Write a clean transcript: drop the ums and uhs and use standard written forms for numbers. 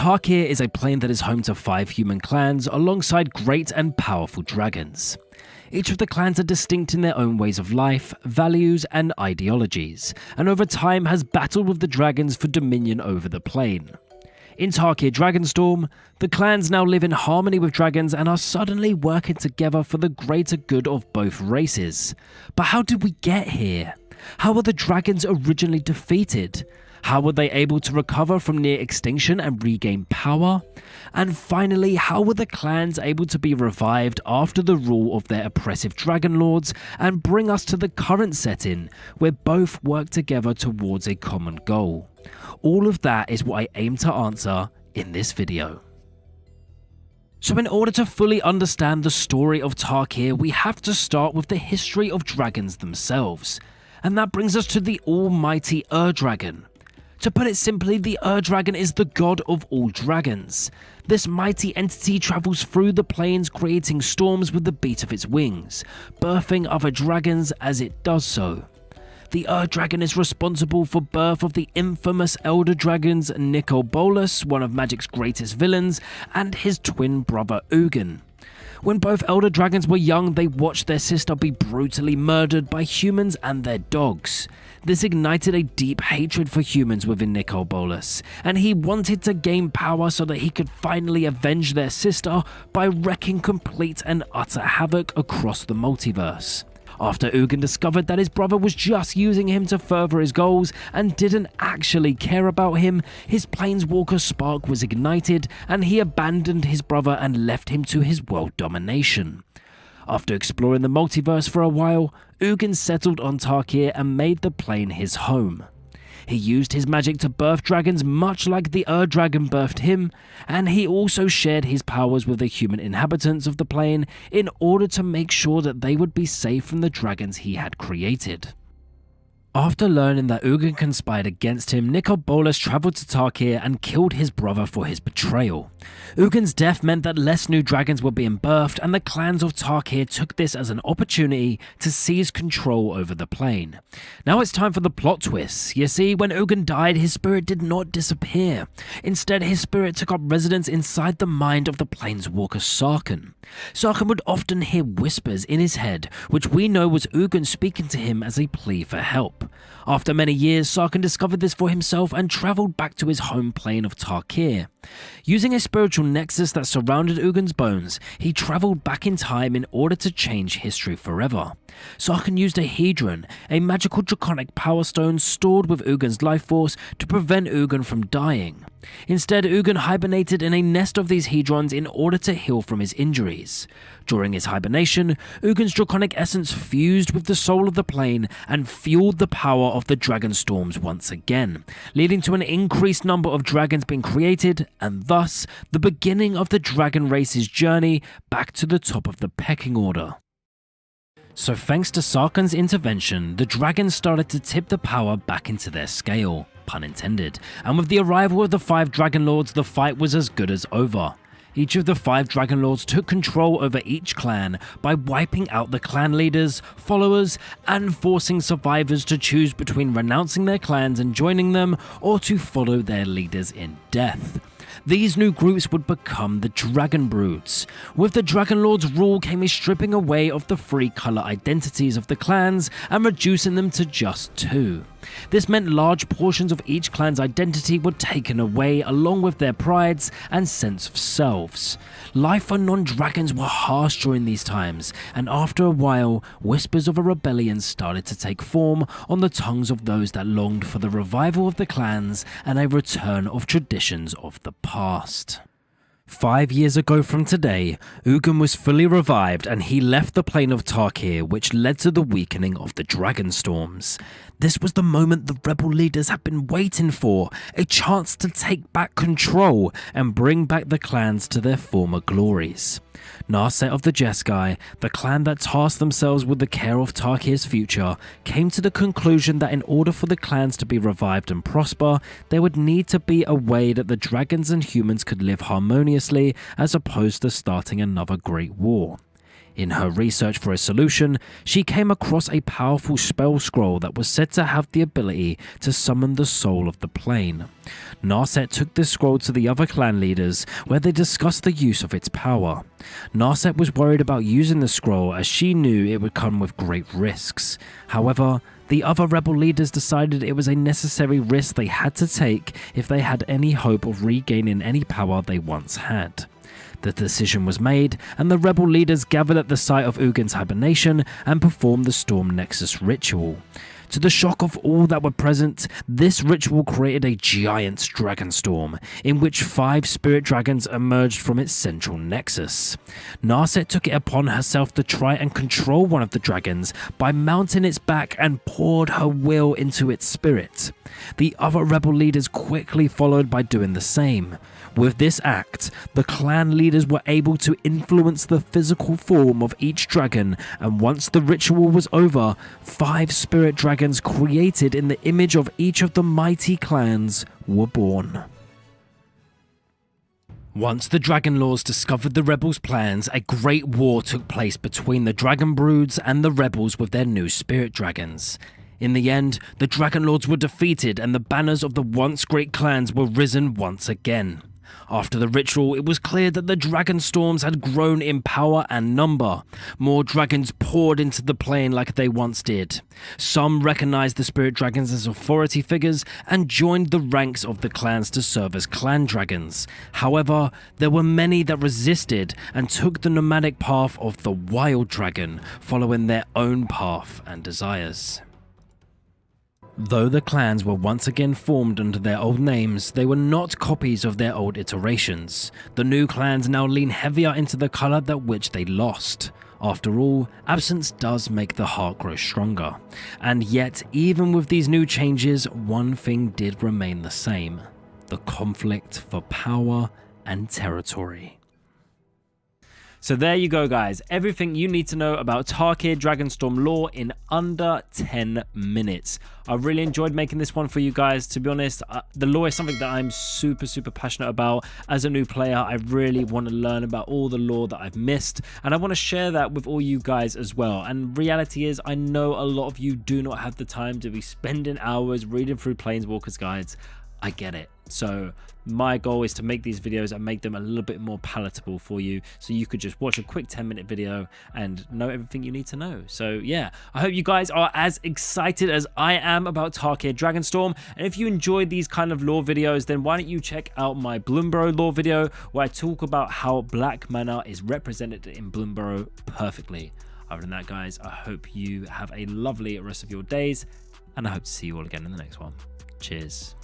Tarkir is a plane that is home to 5 human clans alongside great and powerful dragons. Each of the clans are distinct in their own ways of life, values, and ideologies, and over time has battled with the dragons for dominion over the plane. In Tarkir Dragonstorm, the clans now live in harmony with dragons and are suddenly working together for the greater good of both races. But how did we get here? How were the dragons originally defeated? How were they able to recover from near extinction and regain power? And finally, how were the clans able to be revived after the rule of their oppressive dragon lords and bring us to the current setting where both work together towards a common goal? All of that is what I aim to answer in this video. So in order to fully understand the story of Tarkir, we have to start with the history of dragons themselves. And that brings us to the almighty Dragon. To put it simply, the Dragon is the god of all dragons. This mighty entity travels through the plains, creating storms with the beat of its wings, birthing other dragons as it does so. The Dragon is responsible for birth of the infamous elder dragons Bolas, one of Magic's greatest villains, and his twin brother Ugin. When both elder dragons were young, they watched their sister be brutally murdered by humans and their dogs. This ignited a deep hatred for humans within Bolas, and he wanted to gain power so that he could finally avenge their sister by wreaking complete and utter havoc across the multiverse. After Ugin discovered that his brother was just using him to further his goals and didn't actually care about him, his planeswalker spark was ignited and he abandoned his brother and left him to his world domination. After exploring the multiverse for a while, Ugin settled on Tarkir and made the plane his home. He used his magic to birth dragons much like the Dragon birthed him, and he also shared his powers with the human inhabitants of the plane in order to make sure that they would be safe from the dragons he had created. After learning that Ugin conspired against him, Bolas travelled to Tarkir and killed his brother for his betrayal. Ugin's death meant that less new dragons were being birthed, and the clans of Tarkir took this as an opportunity to seize control over the plane. Now it's time for the plot twists. You see, when Ugin died, his spirit did not disappear. Instead, his spirit took up residence inside the mind of the planeswalker Sarkhan. Sarkhan would often hear whispers in his head, which we know was Ugin speaking to him as a plea for help. After many years, Sarkhan discovered this for himself and travelled back to his home plane of Tarkir. Using a spiritual nexus that surrounded Ugin's bones, he travelled back in time in order to change history forever. Sarkhan used a Hedron, a magical draconic power stone stored with Ugin's life force to prevent Ugin from dying. Instead, Ugin hibernated in a nest of these Hedrons in order to heal from his injuries. During his hibernation, Ugin's draconic essence fused with the soul of the plane and fueled the power of the Dragonstorms once again, leading to an increased number of dragons being created, and thus the beginning of the dragon race's journey back to the top of the pecking order. So thanks to Sarkhan's intervention, the dragons started to tip the power back into their scale, pun intended, and with the arrival of the 5 Dragon Lords, the fight was as good as over. Each of the 5 Dragon Lords took control over each clan by wiping out the clan leaders, followers, and forcing survivors to choose between renouncing their clans and joining them, or to follow their leaders in death. These new groups would become the Dragon Broods. With the Dragon Lord's rule came a stripping away of the 3 colour identities of the clans and reducing them to just 2. This meant large portions of each clan's identity were taken away along with their prides and sense of selves. Life for non-dragons were harsh during these times, and after a while, whispers of a rebellion started to take form on the tongues of those that longed for the revival of the clans and a return of traditions of the past. 5 years ago from today, Ugin was fully revived and he left the plane of Tarkir, which led to the weakening of the Dragonstorms. This was the moment the rebel leaders had been waiting for, a chance to take back control and bring back the clans to their former glories. Narset of the Jeskai, the clan that tasked themselves with the care of Tarkir's future, came to the conclusion that in order for the clans to be revived and prosper, there would need to be a way that the dragons and humans could live harmoniously as opposed to starting another great war. In her research for a solution, she came across a powerful spell scroll that was said to have the ability to summon the soul of the plane. Narset took this scroll to the other clan leaders, where they discussed the use of its power. Narset was worried about using the scroll as she knew it would come with great risks. However, the other rebel leaders decided it was a necessary risk they had to take if they had any hope of regaining any power they once had. The decision was made, and the rebel leaders gathered at the site of Ugin's hibernation and performed the Storm Nexus ritual. To the shock of all that were present, this ritual created a giant dragonstorm, in which 5 spirit dragons emerged from its central nexus. Narset took it upon herself to try and control one of the dragons by mounting its back and poured her will into its spirit. The other rebel leaders quickly followed by doing the same. With this act, the clan leaders were able to influence the physical form of each dragon, and once the ritual was over, 5 spirit dragons created in the image of each of the mighty clans were born. Once the Dragon Lords discovered the rebels' plans, a great war took place between the Dragon Broods and the rebels with their new spirit dragons. In the end, the Dragon Lords were defeated and the banners of the once great clans were risen once again. After the ritual, it was clear that the dragon storms had grown in power and number. More dragons poured into the plane like they once did. Some recognized the spirit dragons as authority figures and joined the ranks of the clans to serve as clan dragons. However, there were many that resisted and took the nomadic path of the wild dragon, following their own path and desires. Though the clans were once again formed under their old names, they were not copies of their old iterations. The new clans now lean heavier into the colour that which they lost. After all, absence does make the heart grow stronger. And yet, even with these new changes, one thing did remain the same: the conflict for power and territory. So there you go, guys. Everything you need to know about Tarkir Dragonstorm lore in under 10 minutes. I really enjoyed making this one for you guys. To be honest, the lore is something that I'm super passionate about. As a new player, I really want to learn about all the lore that I've missed, and I want to share that with all you guys as well. And reality is, I know a lot of you do not have the time to be spending hours reading through Planeswalkers guides. I get it. So my goal is to make these videos and make them a little bit more palatable for you, so you could just watch a quick 10-minute video and know everything you need to know. So yeah, I hope you guys are as excited as I am about Tarkir Dragonstorm. And if you enjoyed these kind of lore videos, then why don't you check out my Bloomborough lore video, where I talk about how black mana is represented in Bloomborough perfectly. Other than that, guys, I hope you have a lovely rest of your days, and I hope to see you all again in the next one. Cheers.